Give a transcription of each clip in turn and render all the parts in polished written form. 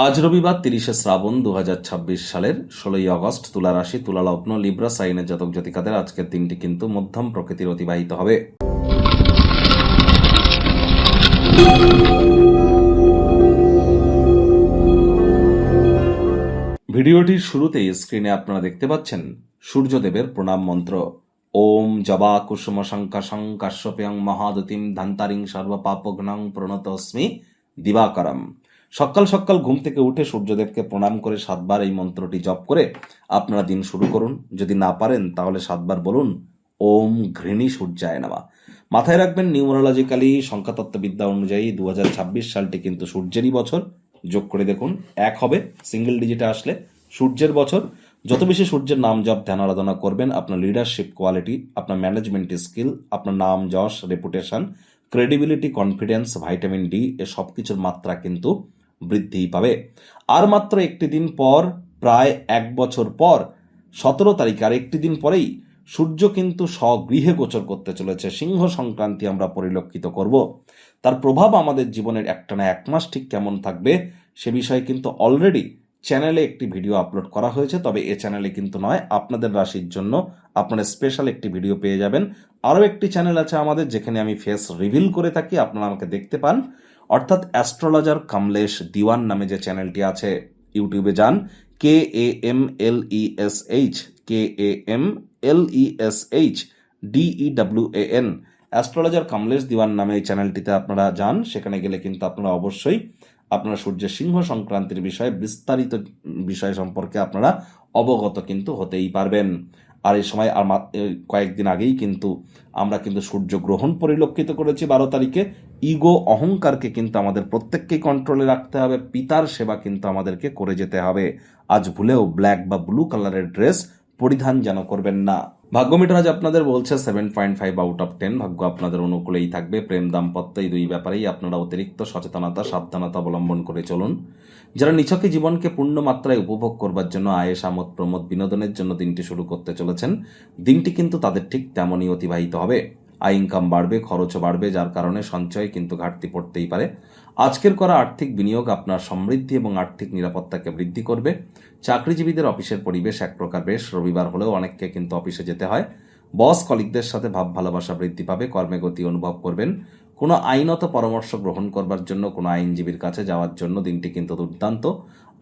আজ রবিবার 30শে শ্রাবণ 2026 সালের 16ই আগস্ট। তুলা রাশি, তুলা লগ্ন, লিব্রা সাইনের জাতক জাতিকাদের আজকের দিনটি কিন্তু মধ্যম প্রকৃতির অতিবাহিত হবে। ভিডিওটির শুরুতেই স্ক্রিনে আপনারা দেখতে পাচ্ছেন সূর্যদেবের প্রণাম মন্ত্র। ওম জবা কুসুম শঙ্কাশং কাশ্যপেয়ং মহাদতিম ধান্তারিং সর্বপাপঘ্নং প্রণতস্মি দিবাকরম। সকাল সকাল ঘুম থেকে উঠে সূর্যদেবকে প্রণাম করে 7 বার এই মন্ত্রটি জপ করে আপনারা দিন শুরু করুন। যদি না পারেন তাহলে 7 বার বলুন ওম ঘৃণী সূর্যায় নমঃ। মাথায় রাখবেন, নিউমারোলজিক্যালি সংখ্যাতত্ত্ববিদ্যা অনুযায়ী 2026 সালটি কিন্তু সূর্যেরই বছর। যোগ করে দেখুন 1 হবে, সিঙ্গেল ডিজিটে আসলে সূর্যের বছর। যত বেশি সূর্যের নাম জপ ধ্যান আরাধনা করবেন, আপনার লিডারশিপ কোয়ালিটি, আপনার ম্যানেজমেন্ট স্কিল, আপনার নাম যশ, reputation, credibility, confidence, vitamin D এ সব কিছুর মাত্রা কিন্তু বৃদ্ধি পাবে। আর মাত্র একটি দিন পর, প্রায় 1 বছর পর 17 তারিখ, আর একটি দিন পরেই সূর্য কিন্তু স্বগৃহে গোচর করতে চলেছে। সিংহ সংক্রান্তি আমরা পরিলক্ষিত করব। তার প্রভাব আমাদের জীবনের একটানা 1 মাস ঠিক কেমন থাকবে সে বিষয়ে কিন্তু অলরেডি চ্যানেলে একটি ভিডিও আপলোড করা হয়েছে। তবে এ চ্যানেলে কিন্তু নয়, আপনাদের রাশির জন্য আপনারা স্পেশাল একটি ভিডিও পেয়ে যাবেন। আরও একটি চ্যানেল আছে আমাদের, যেখানে আমি ফেস রিভিল করে থাকি, আপনারা আমাকে দেখতে পান। অর্থাৎ অ্যাস্ট্রোলজার কামলেশ দিওয়ান নামে যে চ্যানেলটি আছে, ইউটিউবে যান, KAMLESH KAMLESH অ্যাস্ট্রোলজার কামলেশ দিওয়ান নামে এই চ্যানেলটিতে আপনারা যান। সেখানে গেলে কিন্তু আপনারা অবশ্যই আপনারা সূর্যের সিংহ সংক্রান্তির বিষয়ে বিস্তারিত বিষয় সম্পর্কে আপনারা অবগত কিন্তু হতেই পারবেন। আর এই সময় আর কয়েকদিন আগেই কিন্তু আমরা কিন্তু সূর্য গ্রহণ পরিলক্ষিত করেছি 12 তারিখে। ইগো, অহংকারকে কিন্তু আমাদের প্রত্যেককেই কন্ট্রোলে রাখতে হবে। পিতার সেবা কিন্তু আমাদেরকে করে যেতে হবে। আজ ভুলেও ব্ল্যাক বা ব্লু কালারের ড্রেস পরিধান যেন করবেন না। ভাগ্য মিটার আজ আপনাদের বলছে 7.5 আউট অফ 10। ভাগ্য আপনাদের অনুকূলেই থাকবে। প্রেম, দাম্পত্য এই দুই ব্যাপারেই আপনারা অতিরিক্ত সচেতনতা, সাবধানতা অবলম্বন করে চলুন। যারা নিছকে জীবনকে পূর্ণ মাত্রায় উপভোগ করবার জন্য আয়েশ, আমোদ, প্রমোদ, বিনোদনের জন্য দিনটি শুরু করতে চলেছেন, দিনটি কিন্তু তাদের ঠিক তেমনই অতিবাহিত হবে। আয় ইনকাম বাড়বে, খরচও বাড়বে, যার কারণে সঞ্চয় কিন্তু ঘাটতি পড়তেই পারে। আজকের করা আর্থিক বিনিয়োগ আপনার সমৃদ্ধি এবং আর্থিক নিরাপত্তাকে বৃদ্ধি করবে। চাকরিজীবীদের অফিসের পরিবেশ এক প্রকার বেশ। রবিবার হলেও অনেককে কিন্তু অফিসে যেতে হয়। বস কলিগদের সাথে ভাব ভালোবাসা বৃদ্ধি পাবে। কর্মে গতি অনুভব করবেন। কোনো আইনত পরামর্শ গ্রহণ করবার জন্য, কোনো আইনজীবীর কাছে যাওয়ার জন্য দিনটি কিন্তু দুর্দান্ত।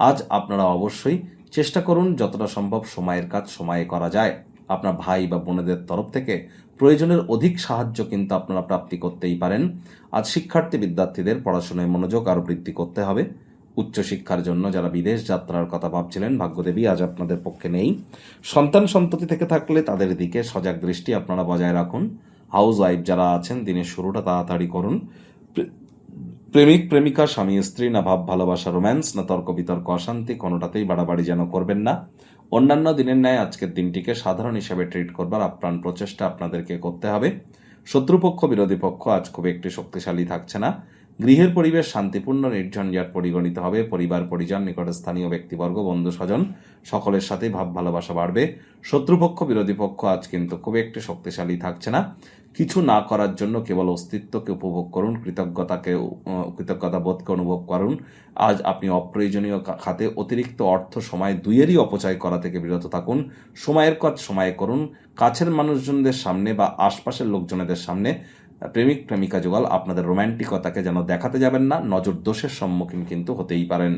আজ আপনারা অবশ্যই চেষ্টা করুন যতটা সম্ভব সময়ের কাজ সময়ে করা যায়। আপনার ভাই বা বোনেদের তরফ থেকে প্রয়োজনের অধিক সাহায্য কিন্তু আপনারা প্রাপ্তি করতেই পারেন। আজ শিক্ষার্থী বিদ্যার্থীদের পড়াশোনায় মনোযোগ আরও বৃদ্ধি করতে হবে। উচ্চশিক্ষার জন্য যারা বিদেশ যাত্রার কথা ভাবছিলেন, ভাগ্যদেবী আজ আপনাদের পক্ষে নেই। সন্তান সন্ততি থেকে থাকলে তাদের দিকে সজাগ দৃষ্টি আপনারা বজায় রাখুন। হাউস ওয়াইফ যারা আছেন, দিনের শুরুটা তাড়াতাড়ি করুন। প্রেমিক প্রেমিকা, স্বামী স্ত্রী, না ভাব ভালোবাসা রোম্যান্স, না তর্ক বিতর্ক অশান্তি, কোনোটাতেই বাড়াবাড়ি যেন করবেন না। অন্যান্য দিনের ন্যায় আজকের দিনটিকে সাধারণ হিসেবে ট্রিট করবার আপ্রাণ প্রচেষ্টা আপনাদেরকে করতে হবে। শত্রুপক্ষ, বিরোধী পক্ষ আজ খুব একটি শক্তিশালী থাকছে না। গৃহের পরিবেশ শান্তিপূর্ণ, নির্ঝঞ্ঝাট পরিগণিত হবে। পরিবার পরিজন, নিকটস্থানীয় ব্যক্তিবর্গ, বন্ধু স্বজন সকলের সাথেই ভাব ভালোবাসা বাড়বে। শত্রুপক্ষ, বিরোধী পক্ষ আজ কিন্তু খুব একটি শক্তিশালী থাকছে না। কিছু না করার জন্য কেবল অস্তিত্বকে উপভোগ করুন, কৃতজ্ঞতা বোধকে অনুভব করুন। আজ আপনি অপ্রয়োজনীয় খাতে অতিরিক্ত অর্থ, সময় দুইয়েরই অপচয় করা থেকে বিরত থাকুন। সময়ের কাজ সময়ে করুন। কাছের মানুষজনদের সামনে বা আশপাশের লোকজনেদের সামনে প্রেমিক প্রেমিকা যুগল আপনাদের রোম্যান্টিকতাকে যেন দেখাতে যাবেন না। নজর দোষের সম্মুখীন কিন্তু হতেই পারেন।